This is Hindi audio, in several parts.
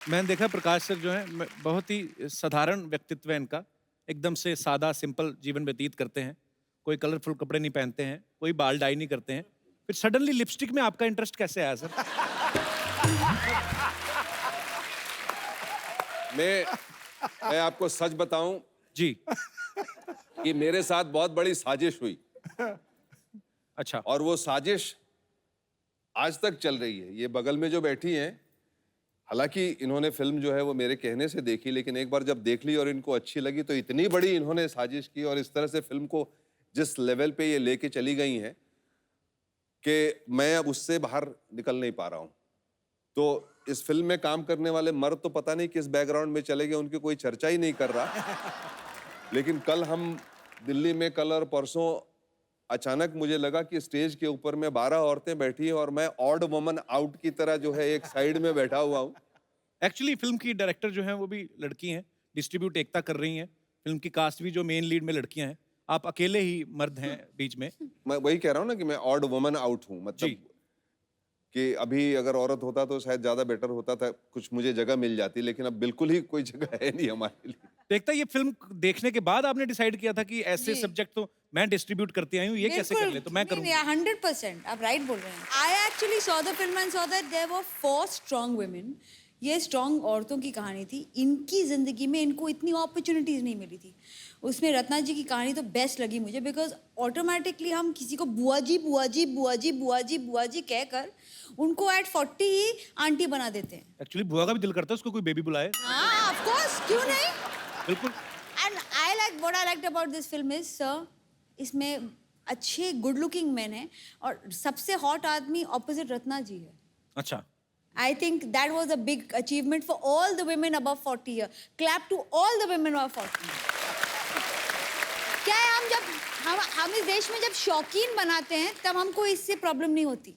मैंने देखा प्रकाश सर जो है बहुत ही साधारण व्यक्तित्व है इनका। एकदम से सादा सिंपल जीवन व्यतीत करते हैं। कोई कलरफुल कपड़े नहीं पहनते हैं, कोई बाल डाई नहीं करते हैं। फिर सडनली लिपस्टिक में आपका इंटरेस्ट कैसे आया सर? मैं मैं आपको सच बताऊं जी। कि मेरे साथ बहुत बड़ी साजिश हुई अच्छा। और वो साजिश आज तक चल रही है। ये बगल में जो बैठी हैं, हालांकि इन्होंने फिल्म जो है वो मेरे कहने से देखी, लेकिन एक बार जब देख ली और इनको अच्छी लगी तो इतनी बड़ी इन्होंने साजिश की और इस तरह से फिल्म को जिस लेवल पे ये लेके चली गई हैं कि मैं अब उससे बाहर निकल नहीं पा रहा हूं। तो इस फिल्म में काम करने वाले मर्द तो पता नहीं किस बैकग्राउंड में चले गए, उनकी कोई चर्चा ही नहीं कर रहा। लेकिन कल हम दिल्ली में, कल और परसों अचानक मुझे लगा कि स्टेज के ऊपर में 12 औरतें बैठी हैं और मैं ऑड वुमन आउट की तरह जो है एक साइड में बैठा हुआ हूं। एक्चुअली फिल्म की डायरेक्टर जो हैं वो भी लड़की हैं, डिस्ट्रीब्यूट एकता कर रही हैं। फिल्म की कास्ट भी जो मेन लीड में लड़कियां हैं। आप अकेले ही मर्द हैं बीच में। मैं वही कह रहा हूं ना कि मैं ऑड वुमन आउट हूं, जी। मतलब कि अभी अगर औरत होता तो शायद ज्यादा बेटर होता था, कुछ मुझे जगह मिल जाती, लेकिन अब बिल्कुल ही कोई जगह है नहीं हमारे लिए। तो एकता ये फिल्म देखने के बाद आपने डिसाइड किया था कि ऐसे जी। सब्जेक्ट तो मैं डिस्ट्रीब्यूट करती आई हूँ, ये कैसे कर ले तो मैं करूँगी। 100% आप राइट बोल रहे हैं। I actually saw the film and saw that there were 4 strong women. ये स्ट्रॉन्ग औरतों की कहानी थी। इनकी जिंदगी में इनको इतनी अपॉर्चुनिटीज नहीं मिली थी। उसमें रत्ना जी की कहानी तो बेस्ट लगी मुझे, बिकॉज ऑटोमेटिकली हम किसी को बुआ जी बुआ जी बुआ जी बुआ जी बुआ जी कहकर उनको एट 40 ही आंटी बना देते हैं। एक्चुअली बुआ का भी दिल करता है उसको कोई बेबी बुलाए। हाँ ऑफ कोर्स, क्यों नहीं। बिल्कुल। And I like what I liked about this film is sir, इसमें अच्छे गुड लुकिंग मैन हैं और सबसे हॉट आदमी ऑपोजिट रत्ना जी है। अच्छा। I think that was a big achievement for all the women above 40 years. Clap to all the women above 40. क्या है, हम इस देश में जब शौकीन बनाते हैं तब हमको इससे प्रॉब्लम नहीं होती।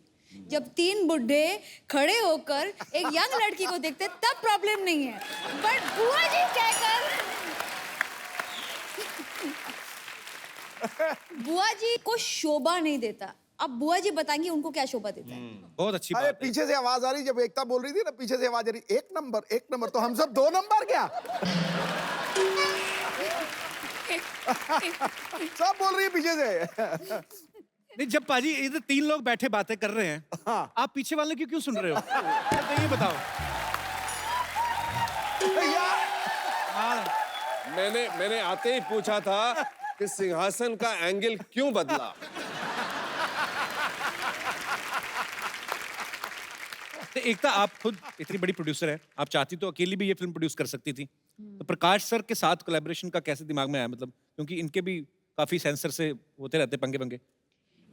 जब 3 बुड्ढे खड़े होकर एक यंग लड़की को देखते हैं तब प्रॉब्लम नहीं है। बट बुआ जी कहकर बुआ जी को शोभा नहीं देता। अब बुआ जी बताएंगे उनको क्या शोभा देता है। बहुत अच्छी अरे बात है। पीछे से आवाज आ रही, जब एकता बोल रही थी ना, पीछे से आवाज आ रही, 1 नंबर 1 नंबर, तो हम सब 2 नंबर क्या? सब बोल रही है पीछे से। नहीं, जब पाजी इधर 3 लोग बैठे बातें कर रहे हैं, हाँ। आप पीछे वाले क्यों क्यों सुन रहे हो? तो ये बताओ। मैंने आते ही पूछा था कि सिंहासन का एंगल क्यों बदला। तो एकता आप खुद इतनी बड़ी प्रोड्यूसर है, आप चाहती तो अकेली भी ये फिल्म प्रोड्यूस कर सकती थी। तो प्रकाश सर के साथ कोलैबोरेशन का कैसे दिमाग में आया, मतलब क्योंकि इनके भी काफी सेंसर से होते रहते पंगे पंगे।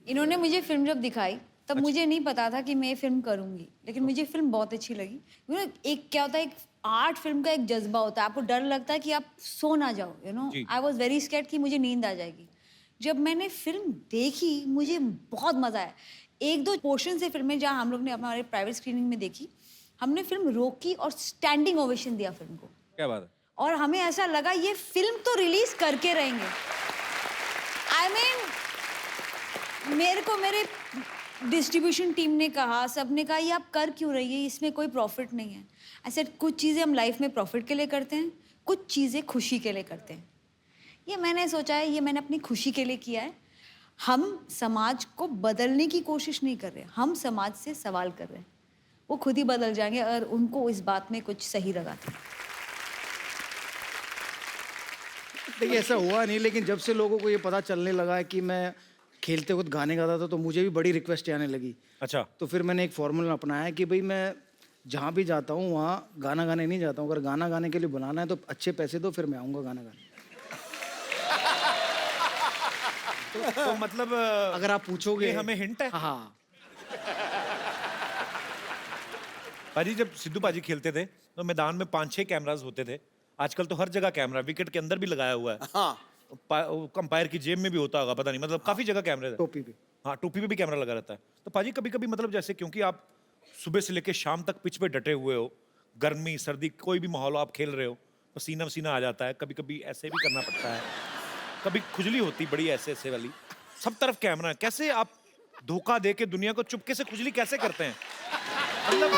इन्होंने मुझे फिल्म जब दिखाई तब मुझे नहीं पता था कि मैं ये फिल्म करूंगी, लेकिन मुझे फिल्म बहुत अच्छी लगी। एक क्या होता है, एक आर्ट फिल्म का एक जज्बा होता है, आपको डर लगता है कि आप सो ना जाओ, जी। आई वॉज वेरी स्कैर्ड कि मुझे नींद आ जाएगी। जब मैंने फिल्म देखी मुझे बहुत मजा आया। 1-2 पोर्शन से फिल्म में जहाँ हम लोग ने हमारे प्राइवेट स्क्रीनिंग में देखी, हमने फिल्म रोकी और स्टैंडिंग ओवेशन दिया फिल्म को। क्या बात है। और हमें ऐसा लगा ये फिल्म तो रिलीज करके रहेंगे। आई मीन मेरे को मेरे डिस्ट्रीब्यूशन टीम ने कहा, सबने कहा ये आप कर क्यों रही है, इसमें कोई प्रॉफिट नहीं है। ऐसे कुछ चीज़ें हम लाइफ में प्रॉफिट के लिए करते हैं, कुछ चीज़ें खुशी के लिए करते हैं। ये मैंने सोचा है, ये मैंने अपनी खुशी के लिए किया है। हम समाज को बदलने की कोशिश नहीं कर रहे, हम समाज से सवाल कर रहे हैं। वो खुद ही बदल जाएंगे अगर उनको इस बात में कुछ सही लगा था। देखिए ऐसा हुआ नहीं, लेकिन जब से लोगों को ये पता चलने लगा है कि मैं खेलते वक्त गाने गाता था तो मुझे भी बड़ी रिक्वेस्ट आने लगी। अच्छा। तो फिर मैंने एक फॉर्मूला अपनाया है कि भाई मैं जहाँ भी जाता हूँ वहाँ गाना गाने नहीं जाता हूँ। अगर गाना गाने के लिए बुलाना है तो अच्छे पैसे दो, फिर मैं आऊँगा गाना गाने। तो मतलब अगर आप पूछोगे ये हमें हिंट है। हाँ। पाजी जब सिद्धू पाजी खेलते थे तो मैदान में 5-6 कैमरास होते थे। आजकल तो हर जगह कैमरा, विकेट के अंदर भी लगाया हुआ है। हाँ। अंपायर की जेब में भी होता होगा, पता नहीं, मतलब काफी जगह कैमरे। टोपी पे। हाँ, टोपी पे भी कैमरा लगा रहता है। तो पाजी कभी कभी मतलब जैसे, क्योंकि आप सुबह से लेकर शाम तक पिच पे डटे हुए हो, गर्मी सर्दी कोई भी माहौल हो, आप खेल रहे हो, पसीना वसीना आ जाता है, कभी कभी ऐसे भी करना पड़ता है, कभी खुजली होती बड़ी ऐसे ऐसे वाली, सब तरफ कैमरा है। कैसे आप धोखा दे के दुनिया को चुपके से खुजली कैसे करते हैं? मतलब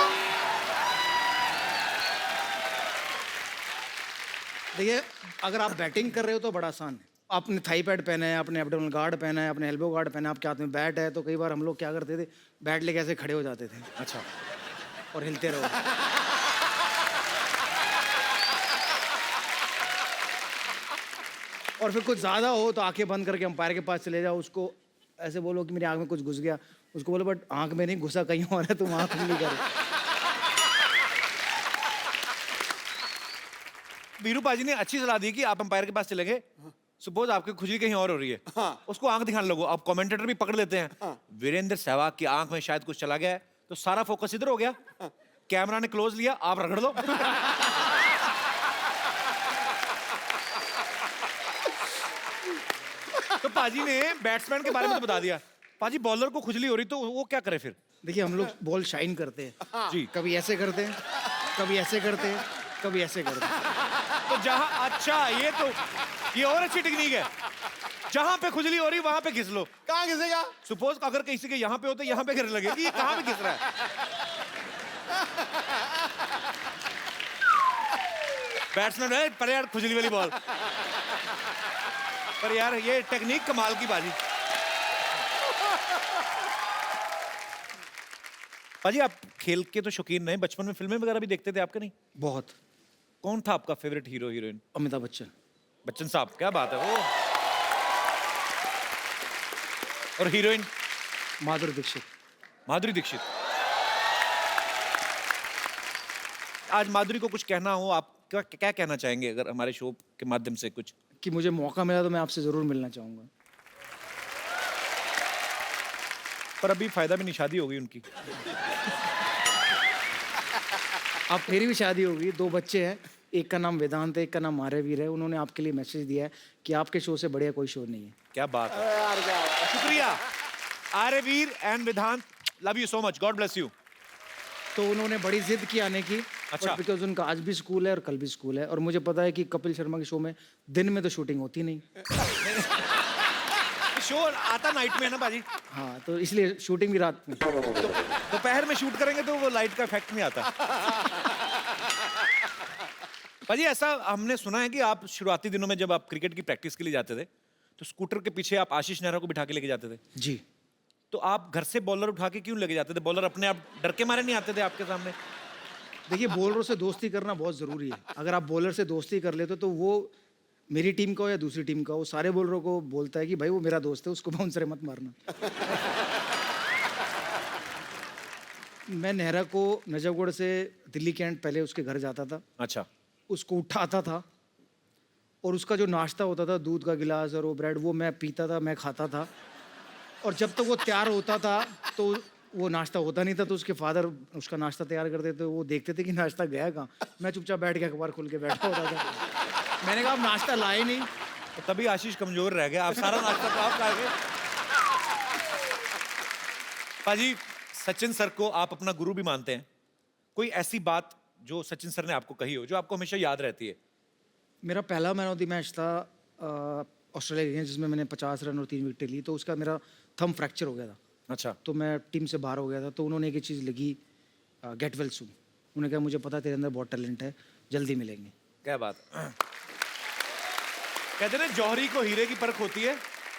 देखिए, अगर आप बैटिंग कर रहे हो तो बड़ा आसान है। आपने थाई पैड पहना है, आपने एब्डोमिनल गार्ड पहना है, आपने एल्बो गार्ड पहना है, आपके हाथ में बैट है, तो कई बार हम लोग क्या करते थे, बैट लेके ऐसे खड़े हो जाते थे अच्छा, और हिलते रहो। और फिर कुछ ज़्यादा हो तो आंखें बंद करके अंपायर के पास चले जाओ, उसको ऐसे बोलो कि मेरी आंख में कुछ घुस गया, उसको बोलो बट आंख में नहीं घुसा, कहीं और है, तुम आंख नहीं कर। वीरू पाजी ने अच्छी सलाह दी कि आप अंपायर के पास चले गए, सपोज आपकी खुजली कहीं और हो रही है, उसको आंख दिखाने लगो। अब कमेंटेटर भी पकड़ लेते हैं, वीरेंद्र सहवाग की आंख में शायद कुछ चला गया है, तो सारा फोकस इधर हो गया, कैमरा ने क्लोज लिया, आप रगड़ लो। तो पाजी ने बैट्समैन के बारे में तो बता दिया, पाजी बॉलर को खुजली हो रही तो वो क्या करे फिर? देखिए, हम लोग बॉल शाइन करते हैं जी, कभी ऐसे करते हैं, कभी ऐसे करते हैं, कभी ऐसे करते हैं। तो जहां, अच्छा ये और अच्छी टेक्निक है, जहां पे खुजली हो रही वहां पे घिस लो। कहाँ घिसेगा? सपोज अगर किसी के यहाँ पे हो तो यहाँ पे गिर लगेगी, ये कहाँ पे घिस रहा है? बैट्समैन है पर यार खुजली वाली बॉल, पर यार ये टेक्निक कमाल की बाजी। पाजी आप खेल के तो शौकीन नहीं, बचपन में फिल्में वगैरह भी देखते थे आपके? नहीं, बहुत। कौन था आपका favourite hero heroine? Amitabh Bachchan. Bachchan साहब, क्या बात है वो। और हीरोइन? माधुरी दीक्षित। माधुरी दीक्षित। आज माधुरी को कुछ कहना हो, आप क्या कहना चाहेंगे अगर हमारे शो के माध्यम से कुछ? कि मुझे मौका मिला तो मैं आपसे जरूर मिलना चाहूंगा। पर अभी फायदा भी नहीं, शादी हो गई उनकी। अब मेरी भी शादी होगी, 2 बच्चे हैं, एक का नाम वेदांत है, एक का नाम आर्यवीर है। उन्होंने आपके लिए मैसेज दिया है कि आपके शो से बढ़िया कोई शो नहीं है। क्या बात है, शुक्रिया Aryaveer and Vedant, love you so much, God bless you. तो उन्होंने बड़ी जिद की आने की, अच्छा। बिकॉज उनका आज भी स्कूल है और कल भी स्कूल है, और मुझे पता है कि कपिल शर्मा के शो में दिन में तो शूटिंग होती नहीं। शो आता नाइट में है ना बाजी, हाँ, तो इसलिए शूटिंग भी रात में। दोपहर में शूट करेंगे तो वो लाइट का इफेक्ट नहीं आता। पाजी ऐसा हमने सुना है कि आप शुरुआती दिनों में जब आप क्रिकेट की प्रैक्टिस के लिए जाते थे तो स्कूटर के पीछे आप आशीष नेहरा को बिठा के लेके जाते थे। जी। तो आप घर से बॉलर उठा के क्यों लेके जाते थे? बॉलर अपने आप डर के मारे नहीं आते थे आपके सामने? देखिए, बॉलरों से दोस्ती करना बहुत ज़रूरी है। अगर आप बॉलर से दोस्ती कर लेते तो वो मेरी टीम का हो या दूसरी टीम का हो, सारे बॉलरों को बोलता है कि भाई वो मेरा दोस्त है, उसको बाउंसर मत मारना। मैं नेहरा को नजफगढ़ से दिल्ली कैंट पहले उसके घर जाता था, अच्छा, उसको उठाता था और उसका जो नाश्ता होता था, दूध का गिलास और वो ब्रेड, वो मैं पीता था, मैं खाता था। और जब तक वो तैयार होता था तो वो नाश्ता होता नहीं था, तो उसके फादर उसका नाश्ता तैयार करते थे। वो देखते थे कि नाश्ता गया कहाँ, मैं चुपचाप बैठ के अखबार खोल के बैठा होता था। मैंने कहा आप नाश्ता लाए नहीं। तो तभी आशीष कमजोर रह गया, आप सारा नाश्ता तो आप खा गए। पाजी सचिन सर को आप अपना गुरु भी मानते हैं, कोई ऐसी बात जो सचिन सर ने आपको कही हो जो आपको हमेशा याद रहती है? मेरा पहला मैन ऑफ द मैच था ऑस्ट्रेलिया के, जिसमें मैंने 50 रन और 3 विकेटें ली, तो उसका मेरा थंब फ्रैक्चर हो गया था। अच्छा, तो मैं टीम से बाहर हो गया था। तो उन्होंने एक चीज़ लिखी, गेट वेल सून। उन्होंने कहा मुझे पता है तेरे अंदर बहुत टैलेंट है, जल्दी मिलेंगे। क्या बात है। कहते हैं ना जौहरी को हीरे की परख होती है,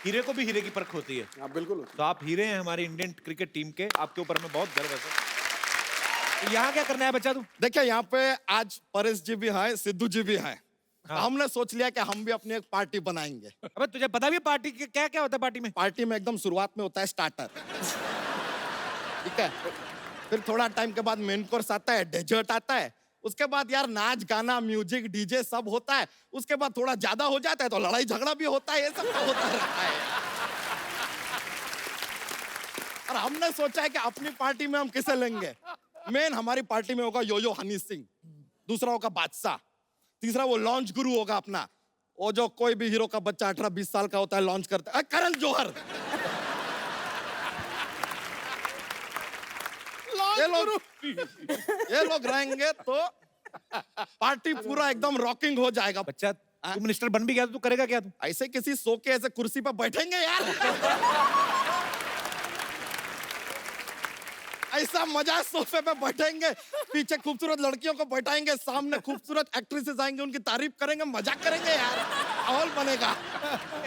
हीरे को भी हीरे की परख होती है। हाँ बिल्कुल। तो आप हीरे हैं हमारी इंडियन क्रिकेट टीम के, आपके ऊपर हमें बहुत गर्व है सर। तो यहाँ क्या करना है बच्चा तू? देखिए, यहाँ पे आज परेश जी भी हैं, सिद्धू जी भी हैं। हाँ। हमने सोच लिया कि हम भी अपनी एक पार्टी बनाएंगे। अबे तुझे पता भी है पार्टी के क्या क्या होता है पार्टी में? पार्टी में एकदम शुरुआत में होता है स्टार्टर, ठीक है, फिर थोड़ा टाइम के बाद मेन कोर्स आता है, डेजर्ट आता है, उसके बाद यार नाच गाना म्यूजिक डीजे सब होता है, उसके बाद थोड़ा ज्यादा हो जाता है तो लड़ाई झगड़ा भी होता है, ये सब तो होता रहता है। और हमने सोचा है कि अपनी पार्टी में हम किसे लेंगे। मेन हमारी पार्टी में होगा योयो हनी सिंह, दूसरा होगा बादशाह, तीसरा वो लॉन्च गुरु होगा अपना, वो जो कोई भी हीरो का बच्चा 18-20 साल का होता है लॉन्च करता है, करण जौहर। ये लोग रहेंगे तो पार्टी पूरा एकदम रॉकिंग हो जाएगा। बच्चा तू मिनिस्टर बन भी गया तो तू करेगा क्या? तू ऐसे किसी सो के ऐसे कुर्सी पर बैठेंगे यार। ऐसा मजा है, सोफे पे बैठेंगे, पीछे खूबसूरत लड़कियों को बैठाएंगे, सामने खूबसूरत एक्ट्रेसेस आएंगे, उनकी तारीफ करेंगे, मजाक करेंगे यार, माहौल बनेगा।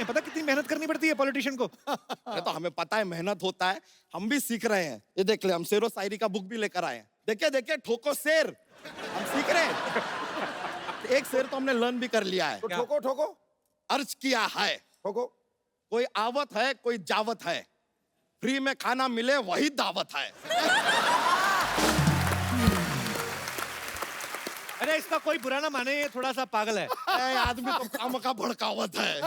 पता कितनी मेहनत करनी पड़ती है पॉलिटिशियन को। ये तो हमें पता है, मेहनत होता है, हम भी सीख रहे हैं। ये देख ले, हम शेरो शायरी का बुक भी लेकर आए हैं। देखिए देखिए, ठोको शेर, हम सीख रहे हैं। एक शेर तो हमने लर्न भी कर लिया है। तो ठोको ठोको अर्ज किया है, ठोको। कोई आवत है कोई जावत है, फ्री में खाना मिले वही दावत है। अरे इसका कोई बुरा ना माने, ये थोड़ा सा पागल है। ए, आदमी तो काम का भड़कावत है।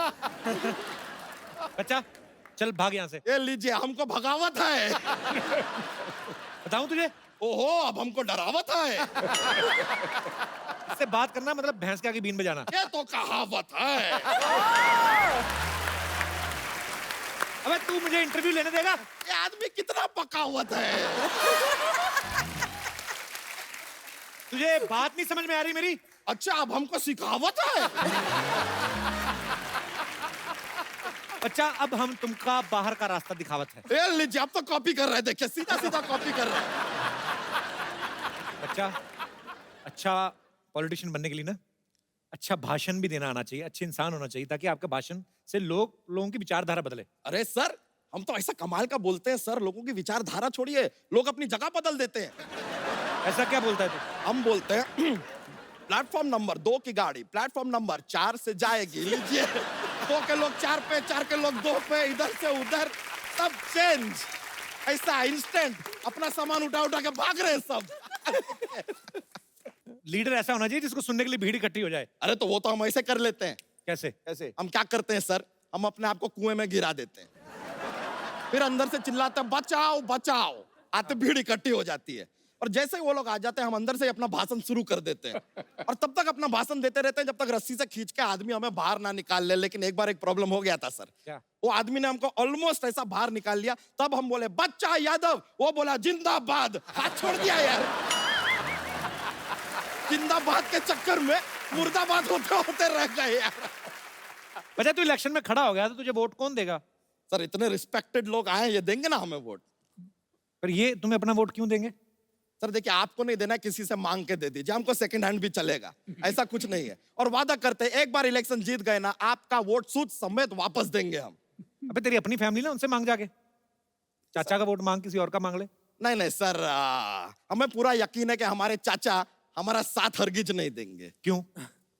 बच्चा चल भाग यहाँ से। ये लीजिए, हमको भगावत है। बताऊं तुझे, ओहो, अब हमको डरावत है। इससे बात करना मतलब भैंस के आगे बीन बजाना। ये तो कहावत है। अबे तू मुझे इंटरव्यू लेने देगा? ये आदमी कितना पकावत है। तुझे बात नहीं समझ में आ रही मेरी? अच्छा, अब हमको सिखावत है। बच्चा अब हम तुमका बाहर का रास्ता दिखावत है। ये लीजिए, अब तो कॉपी कर रहे हैं, देखिए सीधा सीधा कॉपी कर रहे हैं। बच्चा अच्छा पॉलिटिशियन बनने के लिए ना अच्छा भाषण भी देना आना चाहिए, अच्छे इंसान होना चाहिए, ताकि आपके भाषण से लोगों की विचारधारा बदले। अरे सर, हम तो ऐसा कमाल का बोलते हैं सर, लोगों की विचारधारा छोड़िए, लोग अपनी जगह बदल देते हैं। ऐसा क्या बोलता है तू? हम बोलते हैं प्लेटफॉर्म नंबर 2 की गाड़ी प्लेटफॉर्म नंबर 4 से जाएगी, लीजिए 2 के लोग 4 पे, 4 के लोग 2 पे, इधर से उधर सब चेंज। ऐसा इंस्टेंट अपना सामान उठा उठा के भाग रहे हैं सब। लीडर ऐसा होना चाहिए जिसको सुनने के लिए भीड़ इकट्ठी हो जाए। अरे तो वो तो हम ऐसे कर लेते हैं। कैसे? कैसे? हम क्या करते हैं सर, हम अपने आप को कुएं में गिरा देते हैं, फिर अंदर से चिल्लाते हैं बचाओ बचाओ, आते भीड़ इकट्ठी हो जाती है, और जैसे ही वो लोग आ जाते हैं हम अंदर से अपना भाषण शुरू कर देते हैं, और तब तक अपना भाषण देते रहते हैं जब तक रस्सी से खींच के आदमी हमें बाहर ना निकाल ले। लेकिन एक बार एक प्रॉब्लम हो गया था सर। क्या? वो आदमी ने हमको ऑलमोस्ट ऐसा बाहर निकाल लिया, तब हम बोले बच्चा यादव, वो बोला जिंदाबाद, हाथ छोड़ दिया यार। जिंदाबाद के चक्कर में मुर्दाबाद होते होते रह गए यार। बच्चा तू इलेक्शन में खड़ा हो गया तो तुझे वोट कौन देगा? सर, इतने रिस्पेक्टेड लोग आए हैं, ये देंगे ना हमें वोट। पर ये तुम्हें अपना वोट क्यों देंगे? सर देखिए, आपको नहीं देना, किसी से मांग के दे दीजिए, हमको सेकंड हैंड भी चलेगा, ऐसा कुछ नहीं है। और वादा करते हैं, एक बार इलेक्शन जीत गए ना, आपका वोट सूद समेत वापस देंगे हम। अबे तेरी अपनी फैमिली ना, उनसे मांग जाके। चाचा का वोट मांग, किसी और का मांग ले। नहीं नहीं सर, हमें पूरा यकीन है कि हमारे चाचा हमारा साथ हरगिज नहीं देंगे। क्यों?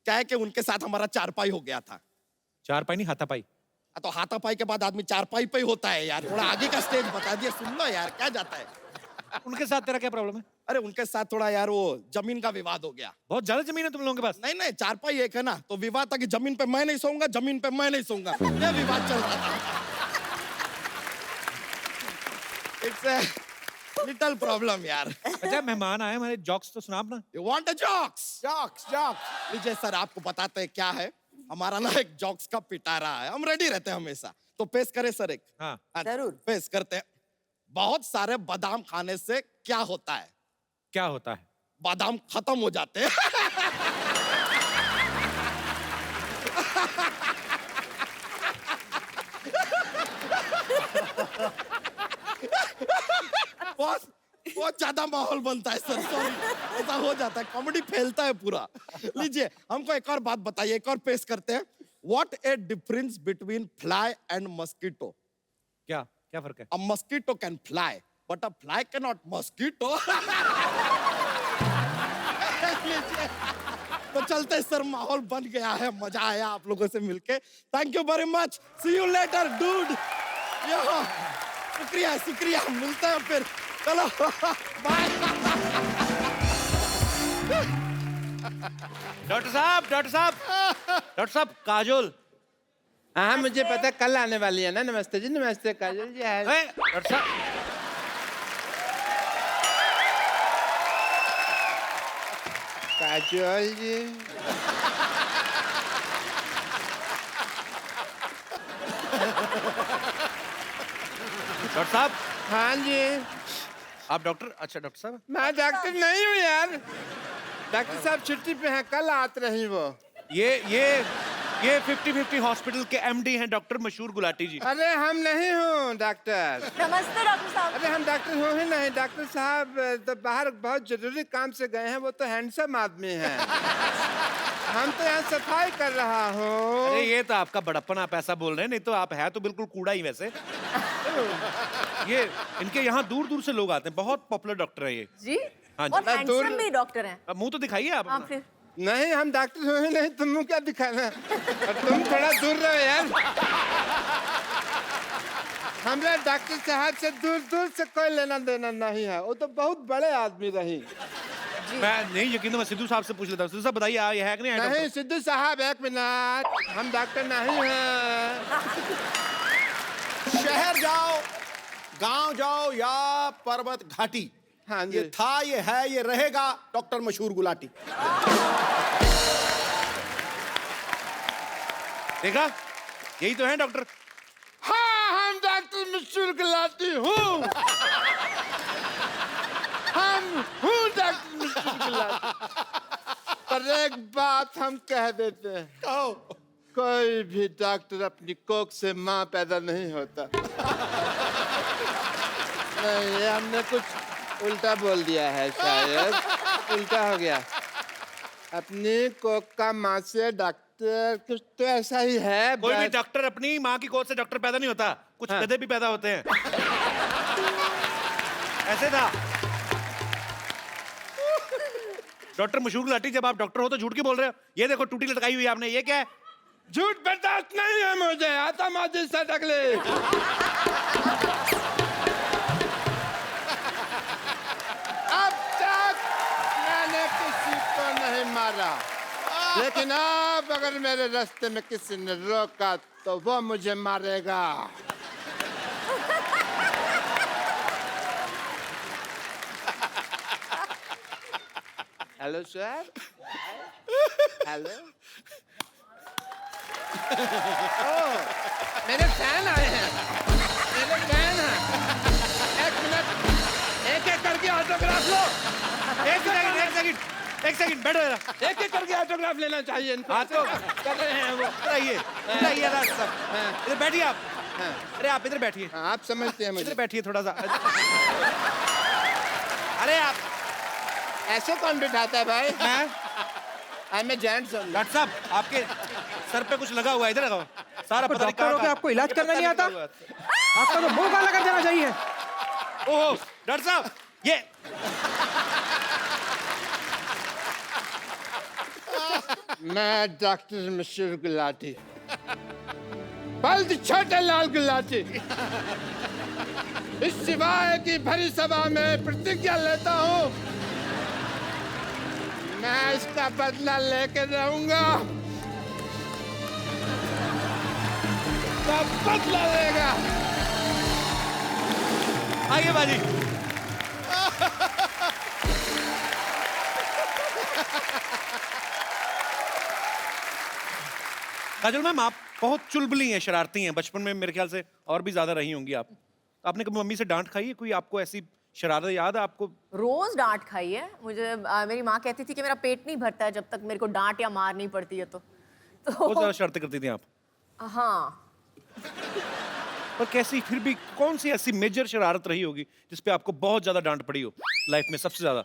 क्या है कि उनके साथ हमारा चारपाई हो गया था। चारपाई नहीं, हाथापाई। तो हाथापाई के बाद आदमी चारपाई पे ही होता है यार, थोड़ा आगे का स्टेज बता दिया, सुन लो यार, क्या जाता है। उनके साथ तेरा क्या प्रॉब्लम है? अरे उनके साथ थोड़ा यार वो जमीन का विवाद हो गया। बहुत ज्यादा जमीन है तुम लोगों के पास। नहीं नहीं, चारपाई एक है ना, तो विवाद था कि जमीन पे मैं नहीं सोऊंगा, जमीन पे मैं नहीं सोऊंगा, ये विवाद चल रहा था। इट्स लिटिल प्रॉब्लम यार। अच्छा मेहमान आए हमारे, जोक्स तो सुना अपना। You want a jokes? Jokes jokes. लीजिए सर, आपको बताते हैं क्या है, हमारा ना एक जोक्स का पिटारा है, हम रेडी रहते हैं हमेशा। तो पेश करें सर एक? हाँ। जरूर पेश करते हैं। बहुत सारे बादाम खाने से क्या होता है? क्या होता है? बादाम खत्म हो जाते हैं। बहुत ज्यादा माहौल बनता है सर, सॉरी, ऐसा हो जाता है, कॉमेडी फैलता है पूरा। लीजिए, हमको एक और बात बताइए, एक और पेश करते हैं। What A difference between fly and mosquito? क्या क्या फर्क है? A mosquito can fly, but a fly cannot mosquito. तो चलते हैं सर, माहौल बन गया है, मजा आया आप लोगों से मिलके। Thank you very much, see you later dude. शुक्रिया शुक्रिया, मिलते हैं फिर, चलो बाय। डॉक्टर साहब, डॉक्टर साहब, डॉक्टर साहब, काजोल। हाँ मुझे पता, कल आने वाली है ना। नमस्ते जी, नमस्ते काजल जी। है डॉक्टर साहब, काजल जी। डॉक्टर साहब। हाँ जी। आप डॉक्टर? अच्छा डॉक्टर साहब। मैं डॉक्टर नहीं हूँ यार, डॉक्टर साहब छुट्टी पे हैं, कल आते रही वो। ये ये 50-50 हॉस्पिटल के एमडी हैं डॉक्टर मशहूर गुलाटी जी। अरे हम नहीं हूँ डॉक्टर। नमस्ते डॉक्टर साहब। अरे हम डॉक्टर हो ही नहीं। डॉक्टर साहब तो बाहर बहुत जरूरी काम से गए हैं। वो तो हैंडसम आदमी हैं। हम तो यहाँ सफाई कर रहा हूँ। अरे ये तो आपका बड़प्पन, आप ऐसा बोल रहे हैं, नहीं तो आप है तो बिल्कुल कूड़ा ही वैसे। ये इनके यहाँ दूर दूर से लोग आते हैं, बहुत पॉपुलर डॉक्टर है ये। जी हाँ जी। और हैंडसम भी डॉक्टर हैं। अब मुंह तो दिखाइए आप हाँ अपना। फिर नहीं हम डॉक्टर हो ही नहीं, तुम क्या दिखाना। और तुम थोड़ा दूर रहो यार। हमें डॉक्टर साहब से दूर दूर से कोई लेना देना नहीं है। वो तो बहुत बड़े आदमी रही। मैं नहीं यकीन, मैं सिद्धू साहब से पूछ लेता हूँ। सिद्धू साहब बताइए, ये है कि नहीं? नहीं सिद्धू साहब एक मिनट, हम डॉक्टर नहीं हैं। शहर जाओ, गांव जाओ या पर्वत घाटी, हाँ जी। ये था, ये है, ये रहेगा डॉक्टर मशहूर गुलाटी। देखा, यही तो है डॉक्टर। हाँ हम डॉक्टर मशहूर गुलाटी हूँ। हम हूँ डॉक्टर मशहूर गुलाटी। पर एक बात हम कह देते हैं, कहो। कोई भी डॉक्टर अपनी कोख से माँ पैदा नहीं होता। नहीं ये हमने कुछ उल्टा बोल दिया है, शायद उल्टा हो गया। अपनी कोख का माँ से डॉक्टर, कुछ तो ऐसा ही है। कोई भी बस- डॉक्टर अपनी माँ की गोद से डॉक्टर पैदा नहीं होता, कुछ हाँ। गधे भी पैदा होते हैं। ऐसे था। डॉक्टर मशहूर गुलाटी, जब आप डॉक्टर हो तो झूठ क्यों बोल रहे हो? ये देखो टूटी लटकाई हुई है आपने, ये क्या है? झूठ बर्दाश्त नहीं है मुझे, आता माजी से अगले। अब तक मैंने किसी को नहीं मारा, लेकिन अब अगर मेरे रास्ते में किसी ने रोका तो वो मुझे मारेगा। Hello sir. हेलो। मेरे फैन आए हैं, मेरे फैन हैं। एक मिनट, एक एक करके ऑटोग्राफ लो। एक सेकंड बैठो जरा। एक एक करके ऑटोग्राफ लेना चाहिए इनको। हाँ तो कर रहे हैं वो। इधर आइए राज साहब, इधर बैठिए आप। हाँ। अरे आप इधर बैठिए, हाँ, आप समझते हैं इधर मुझे। बैठिए थोड़ा सा। अरे आप, ऐसे कौन बिठाता है भाई? मैं आई एम जेंट्स। डॉक्टर साहब, आपके सर पे कुछ लगा हुआ है, इधर लगाओ। सारा पता नहीं डॉक्टर हो के कहाँ- आपको इलाज करना नहीं आता? लगा हुआ है। आपका तो मुंह काला कर देना चाहिए। ओहो डॉक्टर साहब, ये मैं डॉक्टर मशहूर गुलाटी, बल्द छोटे लाल गुलाटी, इस सिवाय की भरी सभा में प्रतिज्ञा लेता हूँ, मैं इसका बदला लेके रहूंगा। सब बदला लेगा। आइए बाजी। काजल मैम, आप बहुत चुलबुली हैं, शरारती हैं। बचपन में मेरे ख्याल से और भी ज्यादा रही होंगी आप। आपने कभी मम्मी से डांट खाई है? कोई आपको ऐसी शरारत याद है आपको? रोज डांट खाई है मुझे। मेरी माँ कहती थी कि मेरा पेट नहीं भरता है जब तक मेरे को डांट या मार नहीं पड़ती है तो बहुत ज्यादा शरारतें करती थी आप। हाँ। पर कैसी, फिर भी कौन सी ऐसी मेजर शरारत रही होगी जिसपे आपको बहुत ज्यादा डांट पड़ी हो लाइफ में, सबसे ज्यादा?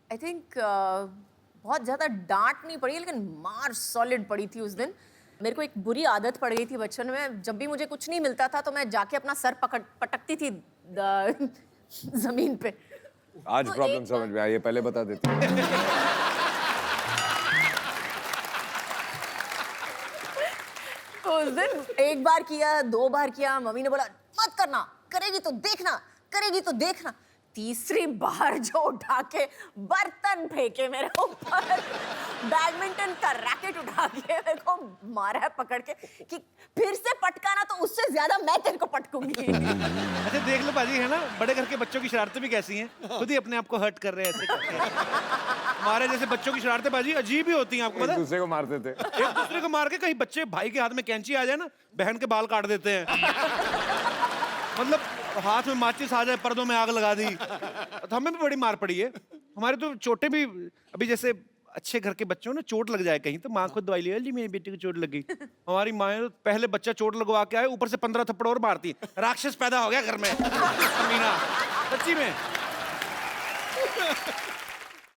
आई थिंक बहुत ज़्यादा डांट नहीं पड़ी लेकिन मार सॉलिड पड़ी थी उस दिन। मेरे को एक बुरी आदत पड़ गई थी बचपन में, जब भी मुझे कुछ नहीं मिलता था तो मैं जाके अपना सर पटकती थी जमीन पे। आज तो प्रॉब्लम एक समझ में आई है, पहले बता देती। तो उस दिन एक बार किया, 2 बार किया, मम्मी ने बोला मत करना, करेगी तो देखना, करेगी तो देखना। तीसरी बार जो उठा के बर्तन फेंके मेरे ऊपर, बैडमिंटन का रैकेट उठा के मेरे को मारा है पकड़ के कि फिर से पटकाना तो उससे ज्यादा मैं तेरे को पटकूंगी। अच्छा देख लो बाजी, है ना, बड़े घर के बच्चों की शरारतें भी कैसी हैं, खुद ही अपने आप को हर्ट कर रहे हैं ऐसे करके। हमारे जैसे बच्चों की शरारतें बाजी अजीब ही होती हैं, आपको पता एक है? दूसरे को मारते थे। एक दूसरे को मार के, कहीं बच्चे भाई के हाथ में कैंची आ जाए ना, बहन के बाल काट देते हैं। मतलब हाथ में माचिस आ जाए, पर्दों में आग लगा दी। तो हमें भी बड़ी मार पड़ी है। हमारे तो चोटें भी, अभी जैसे अच्छे घर के बच्चों ने चोट लग जाए कहीं तो माँ को दवाई ले ली, मेरी बेटी को चोट लग गई। हमारी माँ पहले बच्चा चोट लगवा के आए, ऊपर से 15 थप्पड़ और मारती है, राक्षस पैदा हो गया घर में। मीना सच्ची में।